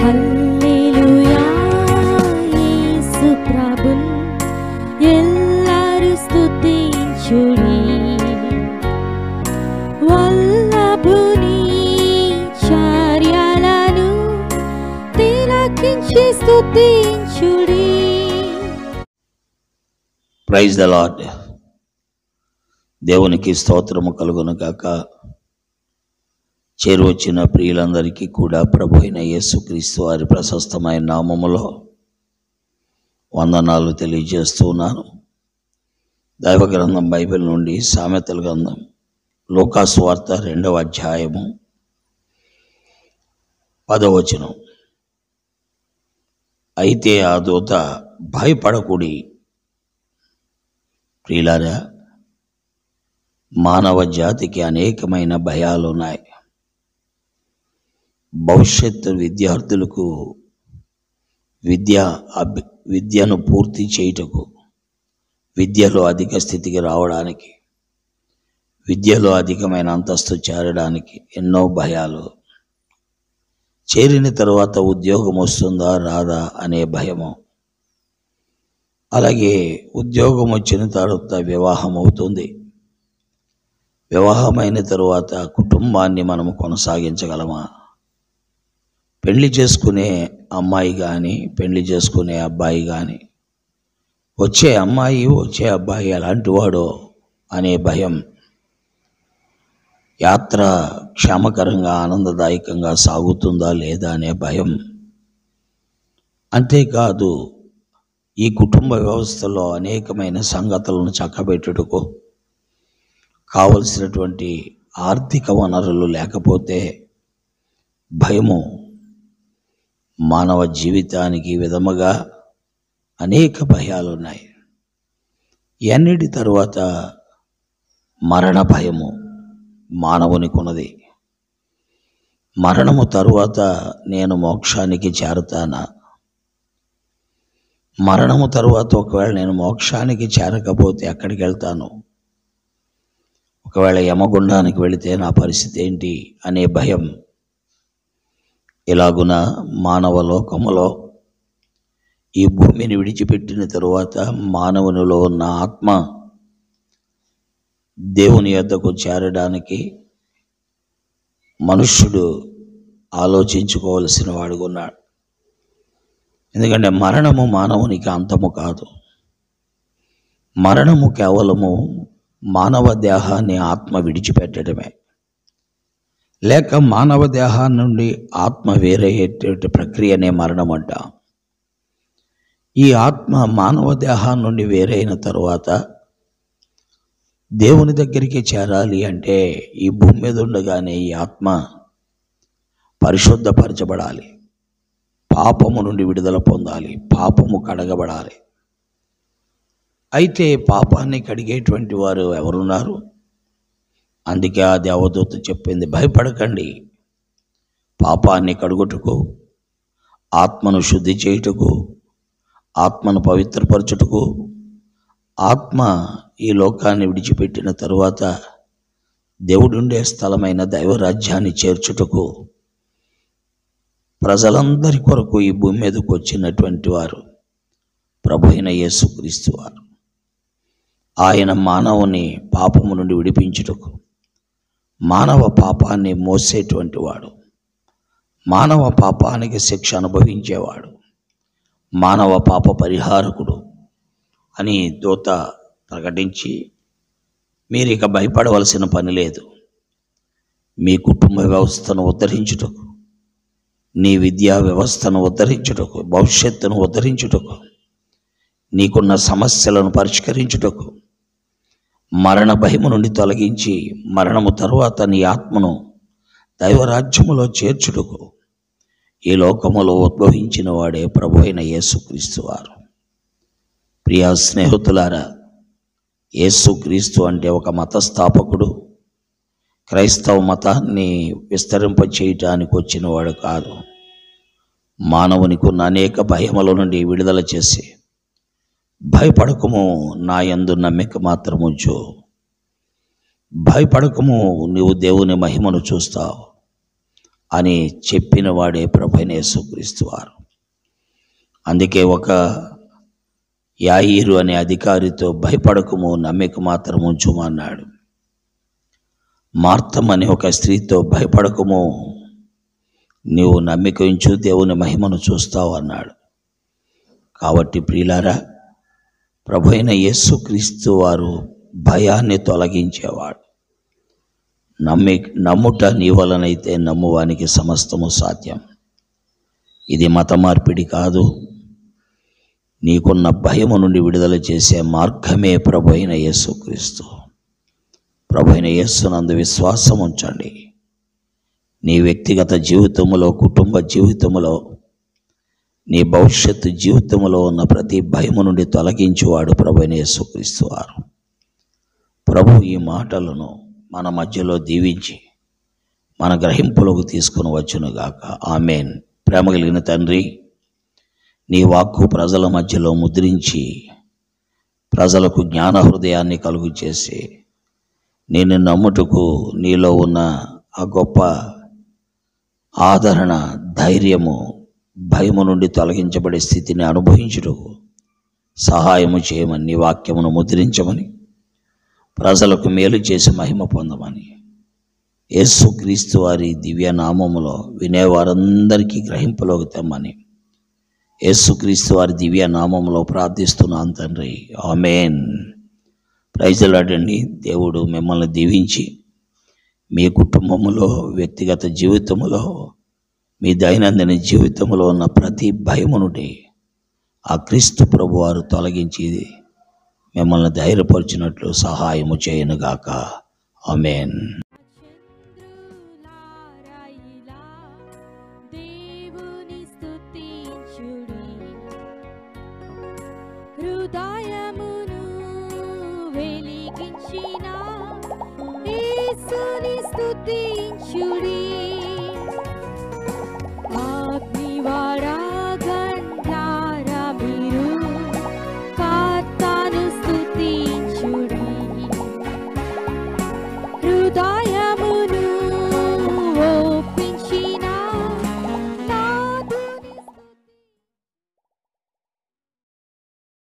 హల్లెలూయా యేసు ప్రభున్ ఎల్లరు స్తుతించుడి. వల్లభుని చర్యలను తిలకించి స్తుతించుడి. Praise the lord. దేవునికి స్తోత్రము కలుగును గాక. చేరువచ్చిన ప్రియులందరికీ కూడా ప్రభు అయిన యేసుక్రీస్తు వారి ప్రశస్తమైన నామములో వందనాలు తెలియజేస్తున్నాను. దైవ గ్రంథం బైబిల్ నుండి సామెతల గ్రంథం లూకాసు వార్త 2వ అధ్యాయము 10వ వచనం. అయితే ఆ దూత భయపడకుడి. ప్రియులారా, మానవ జాతికి అనేకమైన భయాలున్నాయి. భవిష్యత్తు విద్యార్థులకు విద్యను పూర్తి చేయుటకు, విద్యలో అధిక స్థితికి రావడానికి, విద్యలో అధికమైన అంతస్తు చేరడానికి ఎన్నో భయాలు. చేరిన తర్వాత ఉద్యోగం వస్తుందా రాదా అనే భయము. అలాగే ఉద్యోగం వచ్చిన తర్వాత వివాహం అవుతుంది. వివాహమైన తరువాత కుటుంబాన్ని మనము కొనసాగించగలమా? పెళ్లి చేసుకునే అమ్మాయి కానీ, పెళ్లి చేసుకునే అబ్బాయి కానీ, వచ్చే అమ్మాయి వచ్చే అబ్బాయి ఎలాంటి వాడో అనే భయం. యాత్ర క్షేమకరంగా ఆనందదాయకంగా సాగుతుందా లేదా అనే భయం. అంతేకాదు, ఈ కుటుంబ వ్యవస్థలో అనేకమైన సంగతులను చక్కబెట్టుటకు కావలసినటువంటి ఆర్థిక వనరులు లేకపోతే భయము. మానవ జీవితానికి విధముగా అనేక భయాలు ఉన్నాయి. ఎన్నిటి తరువాత మరణ భయము మానవునికి ఉన్నది. మరణము తరువాత నేను మోక్షానికి చేరతానా? మరణము తరువాత ఒకవేళ నేను మోక్షానికి చేరకపోతే ఎక్కడికి వెళ్తాను? ఒకవేళ యమగుండానికి వెళితే నా పరిస్థితి ఏంటి అనే భయం. ఇలాగున మానవ లోకములో ఈ భూమిని విడిచిపెట్టిన తరువాత మానవునిలో ఉన్న ఆత్మ దేవుని యొద్దకు చేరడానికి మనుష్యుడు ఆలోచించుకోవలసిన వాడుగా ఉన్నాడు. ఎందుకంటే మరణము మానవునికి అంతము కాదు. మరణము కేవలము మానవ దేహాన్ని ఆత్మ విడిచిపెట్టడమే, లేక మానవ దేహాన్ని నుండి ఆత్మ వేరయ్యేటువంటి ప్రక్రియనే మరణం అంట. ఈ ఆత్మ మానవ దేహాన్ని నుండి వేరైన తరువాత దేవుని దగ్గరికి చేరాలి అంటే ఈ భూమి మీద ఉండగానే ఈ ఆత్మ పరిశుద్ధపరచబడాలి, పాపము నుండి విడుదల పొందాలి, పాపము కడగబడాలి. అయితే పాపాన్ని కడిగేటువంటి వారు ఎవరున్నారు? అందుకే ఆ దేవదూత చెప్పింది, భయపడకండి. పాపాన్ని కడుగుటకు, ఆత్మను శుద్ధి చేయుటకు, ఆత్మను పవిత్రపరచుటకు, ఆత్మ ఈ లోకాన్ని విడిచిపెట్టిన తరువాత దేవుడుండే స్థలమైన దైవరాజ్యాన్ని చేర్చుటకు ప్రజలందరి కొరకు ఈ భూమి మీదకు వచ్చినటువంటి వారు ప్రభు అయిన యేసుక్రీస్తు వారు. ఆయన మానవుని పాపము నుండి విడిపించుటకు, మానవ పాపాన్ని మోసేటువంటి వాడు, మానవ పాపానికి శిక్ష అనుభవించేవాడు, మానవ పాప పరిహారకుడు అని దూత ప్రకటించి, మీరు ఇక భయపడవలసిన పని లేదు. మీ కుటుంబ వ్యవస్థను ఉద్ధరించుటకు, నీ విద్యా వ్యవస్థను ఉద్ధరించుటకు, భవిష్యత్తును ఉద్ధరించుటకు, నీకున్న సమస్యలను పరిష్కరించుటకు, మరణ భయము నుండి తొలగించి మరణము తరువాత నీ ఆత్మను దైవరాజ్యములో చేర్చుటకు ఈ లోకములో ఉద్భవించిన వాడే ప్రభు అయిన యేసుక్రీస్తు వారు. ప్రియా స్నేహితులారా, యేసుక్రీస్తు అంటే ఒక మతస్థాపకుడు, క్రైస్తవ మతాన్ని విస్తరింపచేయటానికి వచ్చిన వాడు కాదు. మానవునికి ఉన్న అనేక భయముల నుండి విడుదల చేసి, భయపడకము, నా యందు నమ్మిక మాత్రముంచు, భయపడకము, నీవు దేవుని మహిమను చూస్తావు, అని చెప్పిన వాడే ప్రభువైన యేసుక్రీస్తు వారు. అందుకే ఒక యాయీరు అనే అధికారితో భయపడకము, నమ్మిక మాత్రం ఉంచుము అన్నాడు. మార్తమ్ అనే ఒక స్త్రీతో భయపడకము, నీవు నమ్మిక ఉంచు, దేవుని మహిమను చూస్తావు అన్నాడు. కాబట్టి ప్రియులారా, ప్రభువైన యేసుక్రీస్తు వారు భయాన్ని తొలగించేవాడు. నమ్ముట నీ వలనైతే నమ్మువానికి సమస్తము సాధ్యం. ఇది మత మార్పిడి కాదు. నీకున్న భయము నుండి విడుదల చేసే మార్గమే ప్రభువైన యేసుక్రీస్తు. ప్రభువైన యేసునందు విశ్వాసం ఉంచండి. నీ వ్యక్తిగత జీవితములో, కుటుంబ జీవితములో, నీ భవిష్యత్తు జీవితంలో ఉన్న ప్రతి భయము నుండి తొలగించువాడు ప్రభువైన యేసుక్రీస్తు వారు. ప్రభు ఈ మాటలను మన మధ్యలో దీవించి మన గ్రహింపులోకి తీసుకుని వచ్చునుగాక. ఆమేన్. ప్రేమ కలిగిన తండ్రి, నీ వాక్కు ప్రజల మధ్యలో ముద్రించి ప్రజలకు జ్ఞాన హృదయాన్ని కలుగు చేసి నేను నమ్ముటకు నీలో ఉన్న ఆ గొప్ప ఆదరణ, ధైర్యము, భయము నుండి తొలగించబడే స్థితిని అనుభవించుటకు సహాయము చేయమని, నీ వాక్యమును ముద్రించమని, ప్రజలకు మేలు చేసి మహిమ పొందమని యేసుక్రీస్తు వారి దివ్య నామములో వినేవారందరికీ గ్రహింపులోకి తెమ్మని యేసుక్రీస్తు వారి దివ్య నామములో ప్రార్థిస్తున్నాను తండ్రి. ఆమేన్. ప్రైజ్ ది లార్డ్ అండి. దేవుడు మిమ్మల్ని దీవించి మీ కుటుంబములో, వ్యక్తిగత జీవితములో, మీ దైనందిన జీవితంలో ఉన్న ప్రతి భయము నుండి ఆ క్రీస్తు ప్రభు వారు తొలగించి మిమ్మల్ని ధైర్యపరిచినట్లు సహాయము చేయనుగాక. ఆమేన్. చంద్రులారాయిలా దేవుని స్తుతించుడి, హృదయమును వెలిగించిన యేసుని స్తుతించుడి.